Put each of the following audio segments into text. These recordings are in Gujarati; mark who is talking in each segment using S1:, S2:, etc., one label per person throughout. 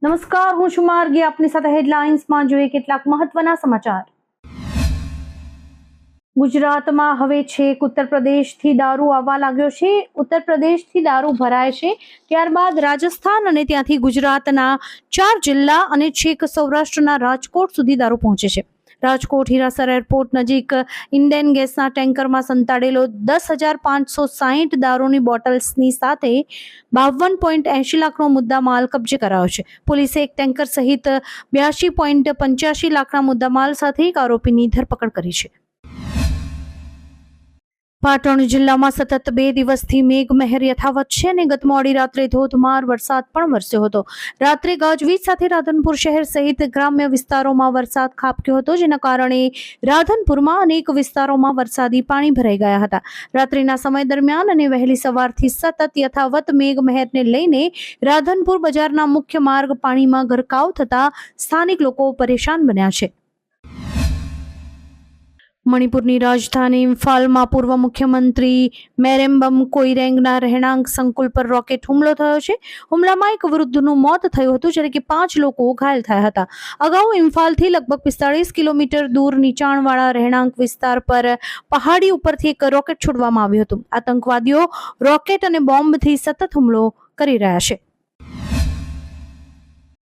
S1: નમસ્કાર, હું છું માર્ગી. આપની સાથે હેડલાઇન્સમાં જોઈએ કેટલાક મહત્વના સમાચાર. ગુજરાતમાં હવે છેક ઉત્તર પ્રદેશથી દારૂ આવવા લાગ્યો છે. ઉત્તર પ્રદેશથી દારૂ ભરાય છે, ત્યારબાદ રાજસ્થાન અને ત્યાંથી ગુજરાતના 4 જિલ્લા અને છેક સૌરાષ્ટ્રના રાજકોટ સુધી દારૂ પહોંચે છે. રાજકોટ હીરાસર એરપોર્ટ નજીક ઇન્ડેન ગેસના ટેન્કરમાં સંતાડેલો 10,560 દારૂની બોટલ્સની સાથે 52.80 લાખનો મુદ્દામાલ કબજે કરાયો છે. પોલીસે એક ટેન્કર સહિત 82.85 લાખના મુદ્દામાલ સાથે એક આરોપીની ધરપકડ કરી છે. પાટણ જિલ્લામાં સતત 2 દિવસથી મેઘમહેર યથાવત છે અને ગત મોડી રાત્રે ધોધમાર વરસાદ પણ વરસ્યો હતો. રાત્રે ગાજવીજ સાથે રાધનપુર શહેર સહિત ગ્રામ્ય વિસ્તારોમાં વરસાદ ખાબક્યો હતો, જેના કારણે રાધનપુરમાં અનેક વિસ્તારોમાં વરસાદી પાણી ભરાઈ ગયા હતા. રાત્રિના સમય દરમિયાન અને વહેલી સવારથી સતત યથાવત મેઘમહેરને લઈને રાધનપુર બજારના મુખ્ય માર્ગ પાણીમાં ગરકાવ થતા સ્થાનિક લોકો પરેશાન બન્યા છે. મણિપુરની રાજધાની ઇમ્ફાલમાં પૂર્વ મુખ્યમંત્રી મેરેમ્બમ કોઈરેંગના રહેણાંક સંકુલ પર રોકેટ હુમલો થયો છે. હુમલામાં એક વૃદ્ધનું મોત થયું હતું, જ્યારે કે 5 લોકો ઘાયલ થયા હતા. અગાઉ ઇમ્ફાલથી લગભગ 45 કિલોમીટર દૂર નીચાણવાળા રહેણાંક વિસ્તાર પર પહાડી ઉપરથી એક રોકેટ છોડવામાં આવ્યું હતું. આતંકવાદીઓ રોકેટ અને બોમ્બથી સતત હુમલો કરી રહ્યા છે.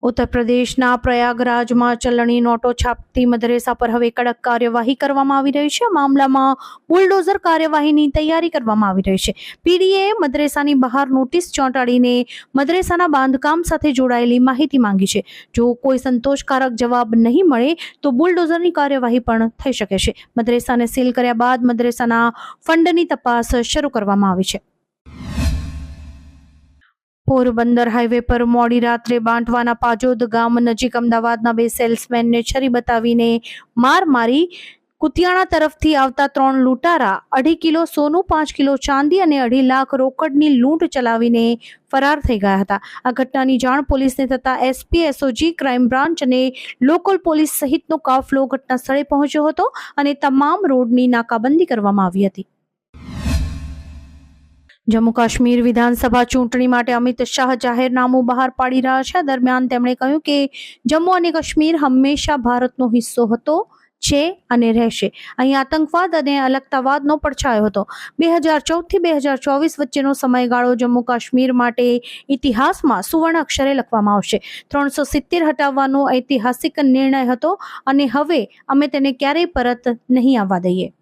S1: ઉત્તર પ્રદેશના પ્રયાગરાજમાં ચલણી નોટો છાપતી મદરેસા પર હવે કડક કાર્યવાહી કરવામાં આવી રહી છે. મામલામાં બુલડોઝર કાર્યવાહીની તૈયારી કરવામાં આવી રહી છે. પીડીએ મદરેસાની બહાર નોટિસ ચોંટાડીને મદરેસાના બાંધકામ સાથે જોડાયેલી માહિતી માંગી છે. જો કોઈ સંતોષકારક જવાબ નહીં મળે તો બુલડોઝરની કાર્યવાહી પણ થઈ શકે છે. મદરેસાને સીલ કર્યા બાદ મદરેસાના ફંડની તપાસ શરૂ કરવામાં આવી છે. પોરબંદર હાઈવે પર મોડી રાત્રે બાંટવાના પાજોદ ગામ નજીક અમદાવાદના 2 સેલ્સમેનને છરી બતાવીને માર મારી કુતિયાણા તરફથી આવતા 3 લૂંટારા 2.5 કિલો સોનું, 5 કિલો ચાંદી અને 2.5 લાખ રોકડની લૂંટ ચલાવીને ફરાર થઈ ગયા હતા. આ ઘટનાની જાણ પોલીસને થતા એસપી, એસઓજી, ક્રાઇમ બ્રાન્ચ અને લોકલ પોલીસ સહિતનો કાફલો ઘટના સ્થળે પહોંચ્યો હતો અને તમામ રોડની નાકાબંધી કરવામાં આવી હતી. જમ્મુ કાશ્મીર વિધાનસભા ચૂંટણી માટે અમિત શાહ જાહેરનામું બહાર પાડી રહ્યા છે. દરમિયાન તેમણે કહ્યું કે જમ્મુ અને કાશ્મીર હંમેશા ભારતનો હિસ્સો હતો, છે અને રહેશે. અહીં આતંકવાદ અને અલગતાવાદનો પડછાયો હતો. 2014 થી 2024 વચ્ચેનો સમયગાળો જમ્મુ કાશ્મીર માટે ઇતિહાસમાં સુવર્ણ અક્ષરે લખવામાં આવશે. 370 હટાવવાનો ઐતિહાસિક નિર્ણય હતો અને હવે અમે તેને ક્યારેય પરત નહીં આવવા દઈએ.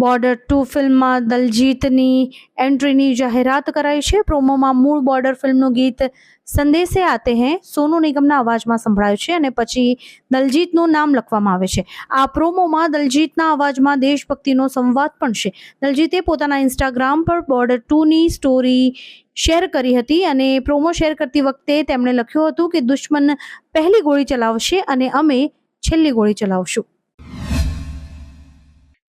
S1: બોર્ડર 2 ફિલ્મમાં દલજીતની એન્ટ્રીની જાહેરાત કરાઈ છે. પ્રોમોમાં મૂળ બોર્ડર ફિલ્મનું ગીત સંદેશે આતે હૈ સોનુ નિગમના અવાજમાં સંભળાયું છે અને પછી દલજીતનું નામ લખવામાં આવે છે. આ પ્રોમોમાં દલજીતના અવાજમાં દેશભક્તિનો સંવાદ પણ છે. દલજીતે પોતાના ઇન્સ્ટાગ્રામ પર બોર્ડર 2ની સ્ટોરી શેર કરી હતી અને પ્રોમો શેર કરતી વખતે તેમણે લખ્યું હતું કે દુશ્મન પહેલી ગોળી ચલાવશે અને અમે છેલ્લી ગોળી ચલાવશું.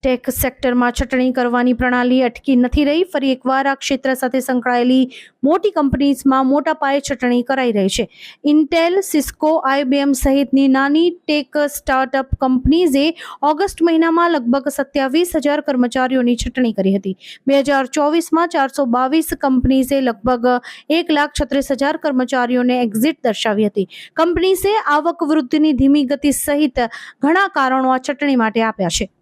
S1: ટેક સેક્ટરમાં છટણી કરવાની પ્રણાલી અટકી નથી રહી. ફરી એકવાર આ ક્ષેત્ર સાથે સંકળાયેલી મોટી કંપનીઝમાં મોટા પાયે છટણી કરાઈ રહી છે. ઇન્ટેલ, સિસ્કો, IBM સહિતની નાની ટેક સ્ટાર્ટઅપ કંપનીઝે ઓગસ્ટ મહિનામાં લગભગ 27,000 કર્મચારીઓની છટણી કરી હતી. 2024માં 422 કંપનીઝે લગભગ 1,36,000 કર્મચારીઓને એક્ઝિટ દર્શાવી હતી. કંપનીઝે આવક વૃદ્ધિની ધીમી ગતિ સહિત ઘણા કારણો આ છટણી માટે આપ્યા છે.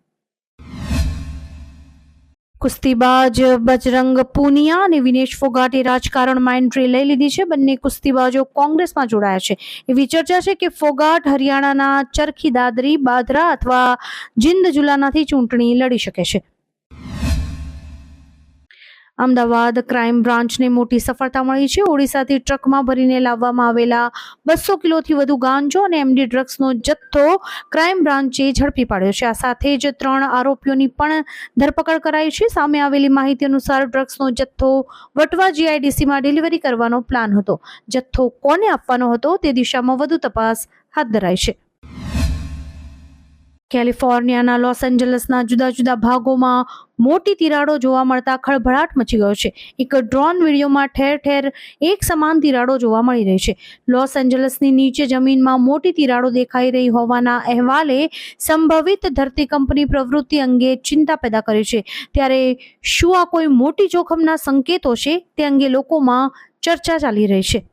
S1: કુસ્તીબાજ બજરંગ પુનિયા અને વિનેશ ફોગાટે રાજકારણમાં એન્ટ્રી લઈ લીધી છે. બંને કુસ્તીબાજો કોંગ્રેસમાં જોડાયા છે. એવી ચર્ચા છે કે ફોગાટ હરિયાણાના ચરખી દાદરી, બાદરા અથવા જિંદ જુલાનાથી ચૂંટણી લડી શકે છે. અમદાવાદ ક્રાઇમ બ્રાન્ચને મોટી સફળતા મળી છે. ઓડિશાથી ટ્રકમાં ભરીને લાવવામાં આવેલા 200 કિલોથી વધુ ગાંજો અને MD ડ્રગ્સનો જથ્થો ક્રાઇમ બ્રાન્ચે ઝડપી પાડ્યો છે. આ સાથે જ 3 આરોપીઓની પણ ધરપકડ કરાઈ છે. સામે આવેલી માહિતી અનુસાર ડ્રગ્સનો જથ્થો વટવા GIDCમાં ડિલિવરી કરવાનો પ્લાન હતો. જથ્થો કોને આપવાનો હતો તે દિશામાં વધુ તપાસ હાથ ધરાઈ છે. કેલિફોર્નિયાના લોસ એન્જલસના જુદા જુદા ભાગોમાં મોટી તિરાડો જોવા મળતા ખળભળાટ મચી ગયો છે. એક ડ્રોન વિડીયોમાં ઠેર ઠેર એક સમાન તિરાડો જોવા મળી રહી છે. લોસ એન્જલસની નીચે જમીનમાં મોટી તિરાડો દેખાઈ રહી હોવાના અહેવાલે સંભવિત ધરતીકંપની પ્રવૃત્તિ અંગે ચિંતા પેદા કરી છે. ત્યારે શું આ કોઈ મોટી જોખમના સંકેતો છે તે અંગે લોકોમાં ચર્ચા ચાલી રહી છે.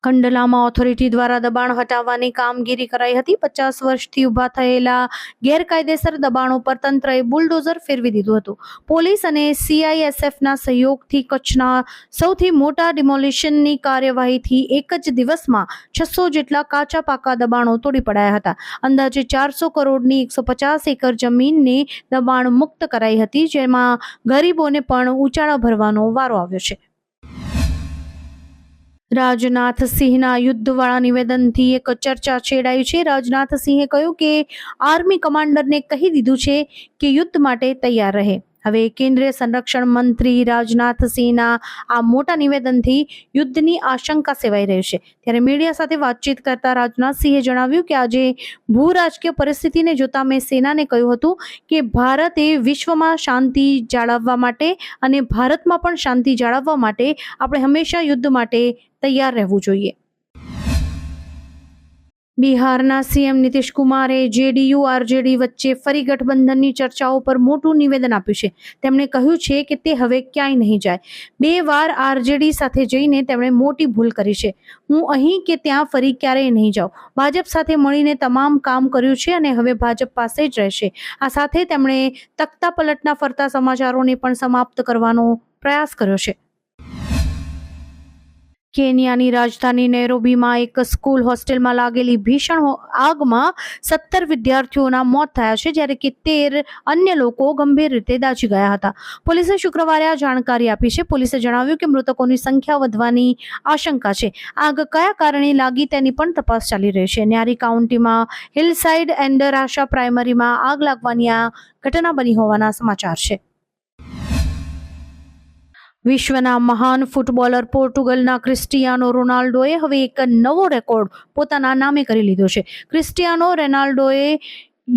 S1: કંડલામાં ઓથોરિટી દ્વારા દબાણ હટાવવાની કામગીરી કરાઈ હતી. 50 વર્ષથી ઊભા થયેલા ગેરકાયદેસર દબાણો પર તંત્રએ બુલડોઝર ફેરવી દીધું હતું. પોલીસ અને CISFના સહયોગથી કચ્છના સૌથી મોટા ડિમોલિશનની કાર્યવાહીથી એક જ દિવસમાં 600 જેટલા કાચા પાકા દબાણો તોડી પડાયા હતા. અંદાજે 400 કરોડની 150 એકર જમીનને દબાણ મુક્ત કરાઈ હતી, જેમાં ગરીબોને પણ ઉચાળા ભરવાનો વારો આવ્યો છે. રાજનાથ સિંહના યુદ્ધવાળા નિવેદનથી એક ચર્ચા છેડાઈ છે. રાજનાથ સિંહે કહ્યું કે આર્મી કમાન્ડરને કહી દીધું છે કે યુદ્ધ માટે તૈયાર રહે. હવે કેન્દ્રીય સંરક્ષણ મંત્રી રાજનાથ સિંહના આ મોટા નિવેદનથી યુદ્ધની આશંકા સેવાઈ રહી છે. ત્યારે મીડિયા સાથે વાતચીત કરતા રાજનાથ સિંહે જણાવ્યું કે આજે ભૂ રાજકીય પરિસ્થિતિને જોતા મેં સેનાને કહ્યું હતું કે ભારતે વિશ્વમાં શાંતિ જાળવવા માટે અને ભારતમાં પણ શાંતિ જાળવવા માટે આપણે હંમેશા યુદ્ધ માટે તૈયાર રહેવું જોઈએ. બિહારના CM નીતિશ કુમારે JDU-RJD વચ્ચે ફરી ગઠબંધનની ચર્ચાઓ પર મોટું નિવેદન આપ્યું છે. તેમણે કહ્યું છે કે તે હવે ક્યાંય નહીં જાય. 2 વાર RJD સાથે જઈને તેમણે મોટી ભૂલ કરી છે. હું અહીં કે ત્યાં ફરી ક્યારેય નહીં જાઉં. ભાજપ સાથે મળીને તમામ કામ કર્યું છે અને હવે ભાજપ પાસે જ રહેશે. આ સાથે તેમણે તખ્તા પલટના ફરતા સમાચારોને પણ સમાપ્ત કરવાનો પ્રયાસ કર્યો છે. કેન્યાની રાજધાની નૈરોબીમાં એક સ્કૂલ હોસ્ટેલમાં લાગેલી ભીષણ આગમાં 17 વિદ્યાર્થીઓના મોત થયા છે, જ્યારે કે 13 અન્ય લોકો ગંભીર રીતે દાઝી ગયા હતા. પોલીસે શુક્રવારે આ જાણકારી આપી છે. પોલીસે જણાવ્યું કે મૃતકોની સંખ્યા વધવાની આશંકા છે. આગ કયા કારણે લાગી તેની પણ તપાસ ચાલી રહી છે. ન્યારી કાઉન્ટીમાં હિલસાઇડ એન્ડરાશા પ્રાઇમરીમાં આગ લાગવાની આ ઘટના બની હોવાના સમાચાર છે. વિશ્વના મહાન ફૂટબોલર પોર્ટુગલના ક્રિસ્ટિયાનો રોનાલ્ડોએ હવે એક નવો રેકોર્ડ પોતાના નામે કરી લીધો છે. ક્રિસ્ટિયાનો રોનાલ્ડોએ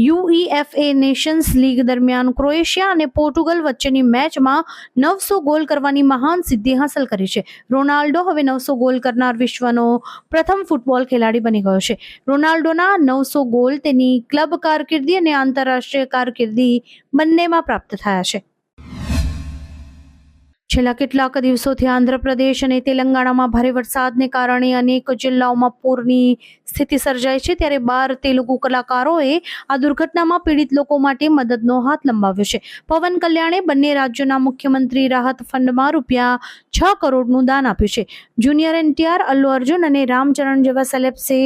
S1: UEFA નેશન્સ લીગ દરમિયાન ક્રોએશિયા અને પોર્ટુગલ વચ્ચેની મેચમાં 900 ગોલ કરવાની મહાન સિદ્ધિ હાંસલ કરી છે. રોનાલ્ડો હવે 900 ગોલ કરનાર વિશ્વનો પ્રથમ ફૂટબોલ ખેલાડી બની ગયો છે. રોનાલ્ડોના 900 ગોલ તેની ક્લબ કારકિર્દી અને આંતરરાષ્ટ્રીય કારકિર્દી બંનેમાં પ્રાપ્ત થયા છે. છેલ્લા કેટલાક દિવસોથી આંધ્રપ્રદેશ અને તેલંગાણામાં ભારે વરસાદને કારણે અનેક જિલ્લાઓમાં પૂરની સ્થિતિ સર્જાઈ છે. ત્યારે 12 તેલુગુ કલાકારોએ આ દુર્ઘટનામાં પીડિત લોકો માટે મદદનો હાથ લંબાવ્યો છે. પવન કલ્યાણે બંને રાજ્યોના મુખ્યમંત્રી રાહત ફંડમાં ₹6 કરોડનું દાન આપ્યું છે. જુનિયર NTR, અલ્લુ અર્જુન અને રામચરણ જેવા સેલેબ્સે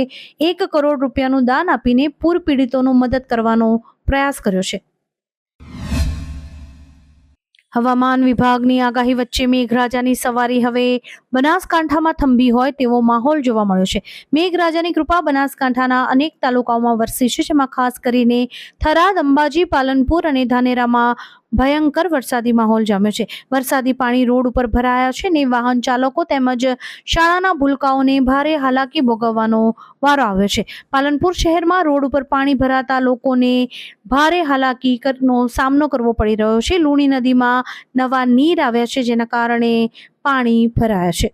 S1: ₹1 કરોડ દાન આપીને પૂર પીડિતોનો મદદ કરવાનો પ્રયાસ કર્યો છે. હવામાન વિભાગની આગાહી વચ્ચે મેઘરાજાની સવારી હવે બનાસકાંઠામાં થંભી હોય તેવો માહોલ જોવા મળ્યો છે. મેઘરાજાની કૃપા બનાસકાંઠાના અનેક તાલુકાઓમાં વરસી છે, જેમાં ખાસ કરીને થરાદ, અંબાજી, પાલનપુર અને ધાનેરામાં ભયંકર વરસાદી માહોલ જામ્યો છે. વરસાદી પાણી રોડ ઉપર ભરાયા છે અને વાહન ચાલકો તેમજ શાળાના ભૂલકાઓને ભારે હાલાકી ભોગવવાનો વારો આવ્યો છે. પાલનપુર શહેરમાં રોડ ઉપર પાણી ભરાતા લોકોને ભારે હાલાકીનો સામનો કરવો પડી રહ્યો છે. લુણી નદીમાં નવા નીર આવ્યા છે, જેના કારણે પાણી ભરાયા છે.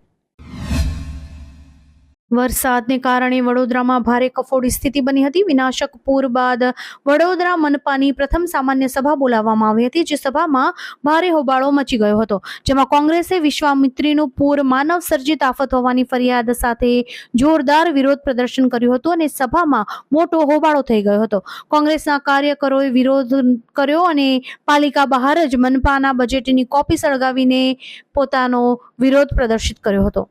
S1: વરસાદને કારણે વડોદરામાં ભારે કફોડી સ્થિતિ બની હતી. વિનાશક પૂર બાદ વડોદરા મનપાની પ્રથમ સામાન્ય સભા બોલાવવામાં આવી હતી, જે સભામાં ભારે હોબાળો મચી ગયો હતો, જેમાં કોંગ્રેસે વિશ્વામિત્રીનું પૂર માનવ સર્જિત આફત હોવાની ફરિયાદ સાથે જોરદાર વિરોધ પ્રદર્શન કર્યું હતું અને સભામાં મોટો હોબાળો થઈ ગયો હતો. કોંગ્રેસના કાર્યકરોએ વિરોધ કર્યો અને પાલિકા બહાર જ મનપાના બજેટની કોપી સળગાવીને પોતાનો વિરોધ પ્રદર્શિત કર્યો હતો.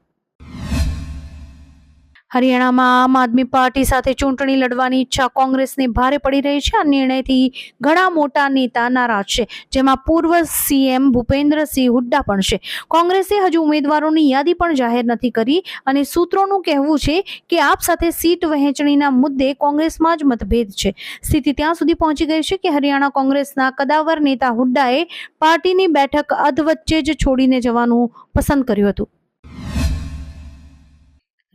S1: હરિયાણામાં આમ આદમી પાર્ટી સાથે ચૂંટણી લડવાની ઈચ્છા કોંગ્રેસને ભારે પડી રહી છે. આ નિર્ણયથી ઘણા મોટા નેતા નારાજ છે, જેમાં પૂર્વ CM ભૂપેન્દ્રસિંહ હુડ્ડા પણ છે. કોંગ્રેસે હજુ ઉમેદવારોની યાદી પણ જાહેર નથી કરી અને સૂત્રોનું કહેવું છે કે આપ સાથે સીટ વહેંચણીના મુદ્દે કોંગ્રેસમાં જ મતભેદ છે. સ્થિતિ ત્યાં સુધી પહોંચી ગઈ છે કે હરિયાણા કોંગ્રેસના કદાવર નેતા હુડ્ડાએ પાર્ટીની બેઠક અધવચ્ચે જ છોડીને જવાનું પસંદ કર્યું હતું.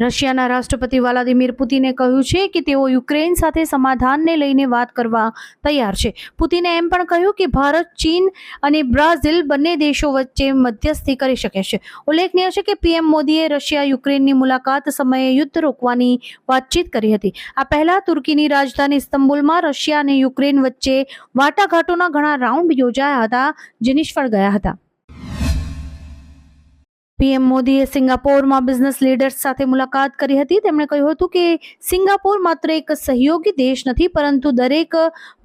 S1: રશિયાના રાષ્ટ્રપતિ વ્લાદિમીર પુતિને કહ્યું છે કે તેઓ યુક્રેન સાથે સમાધાનને લઈને વાત કરવા તૈયાર છે. પુતિને એમ પણ કહ્યું કે ભારત, ચીન અને બ્રાઝિલ બંને દેશો વચ્ચે મધ્યસ્થી કરી શકે છે. ઉલ્લેખનીય છે કે પીએમ મોદીએ રશિયા યુક્રેનની મુલાકાત સમયે યુદ્ધ રોકવાની વાતચીત કરી હતી. આ પહેલા તુર્કીની રાજધાની ઇસ્તંબુલમાં રશિયા અને યુક્રેન વચ્ચે વાટાઘાટોના ઘણા રાઉન્ડ યોજાયા હતા, જે નિષ્ફળ ગયા હતા. પીએમ મોદીએ સિંગાપોરમાં બિઝનેસ લીડર્સ સાથે મુલાકાત કરી હતી. તેમણે કહ્યું હતું કે સિંગાપોર માત્ર એક સહયોગી દેશ નથી, પરંતુ દરેક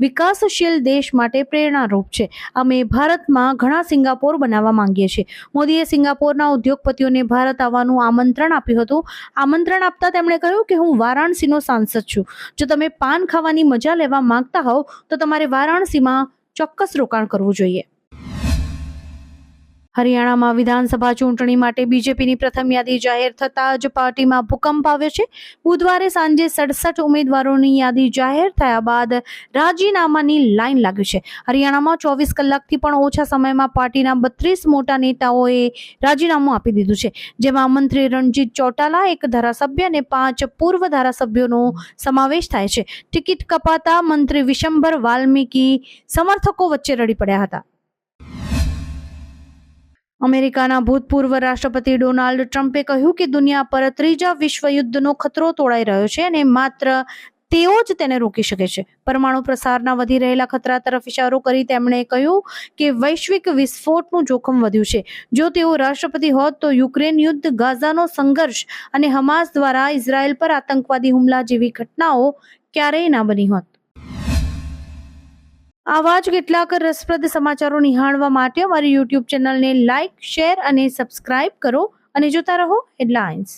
S1: વિકાસશીલ દેશ માટે પ્રેરણારૂપ છે. અમે ભારતમાં ઘણા સિંગાપોર બનાવવા માંગીએ છીએ. મોદીએ સિંગાપોરના ઉદ્યોગપતિઓને ભારત આવવાનું આમંત્રણ આપ્યું હતું. આમંત્રણ આપતા તેમણે કહ્યું કે હું વારાણસીનો સાંસદ છું. જો તમે પાન ખાવાની મજા લેવા માંગતા હોવ તો તમારે વારાણસીમાં ચોક્કસ રોકાણ કરવું જોઈએ. હરિયાણામાં વિધાનસભા ચૂંટણી માટે બીજેપીની પ્રથમ યાદી જાહેર થતાં જ પાર્ટીમાં ભૂકંપ આવ્યો છે. બુધવારે સાંજે 67 ઉમેદવારોની યાદી જાહેર થયા બાદ રાજીનામાની લાઈન લાગી છે. હરિયાણામાં 24 કલાકથી પણ ઓછા સમયમાં પાર્ટીના 32 મોટા નેતાઓએ રાજીનામું આપી દીધું છે, જેમાં મંત્રી રણજીત ચૌટાલા, એક ધારાસભ્ય અને 5 પૂર્વ ધારાસભ્યોનો સમાવેશ થાય છે. ટિકિટ કપાતા મંત્રી વિશંભર વાલ્મીકી સમર્થકો વચ્ચે રડી પડ્યા હતા. અમેરિકાના ભૂતપૂર્વ રાષ્ટ્રપતિ ડોનાલ્ડ ટ્રમ્પે કહ્યું કે દુનિયા પર ત્રીજા વિશ્વયુદ્ધનો ખતરો તોળાઈ રહ્યો છે અને માત્ર તેઓ જ તેને રોકી શકે છે. પરમાણુ પ્રસારના વધી રહેલા ખતરા તરફ ઇશારો કરી તેમણે કહ્યું કે વૈશ્વિક વિસ્ફોટનું જોખમ વધ્યું છે. જો તેઓ રાષ્ટ્રપતિ હોત તો યુક્રેન યુદ્ધ, ગાઝાનો સંઘર્ષ અને હમાસ દ્વારા ઇઝરાયલ પર આતંકવાદી હુમલા જેવી ઘટનાઓ ક્યારેય ના બની હોત. આવા જ કેટલાક રસપ્રદ સમાચારો નિહાળવા માટે અમારી યુટ્યુબ ચેનલને લાઇક, શેર અને સબસ્ક્રાઇબ કરો અને જોતા રહો હેડલાઇન્સ.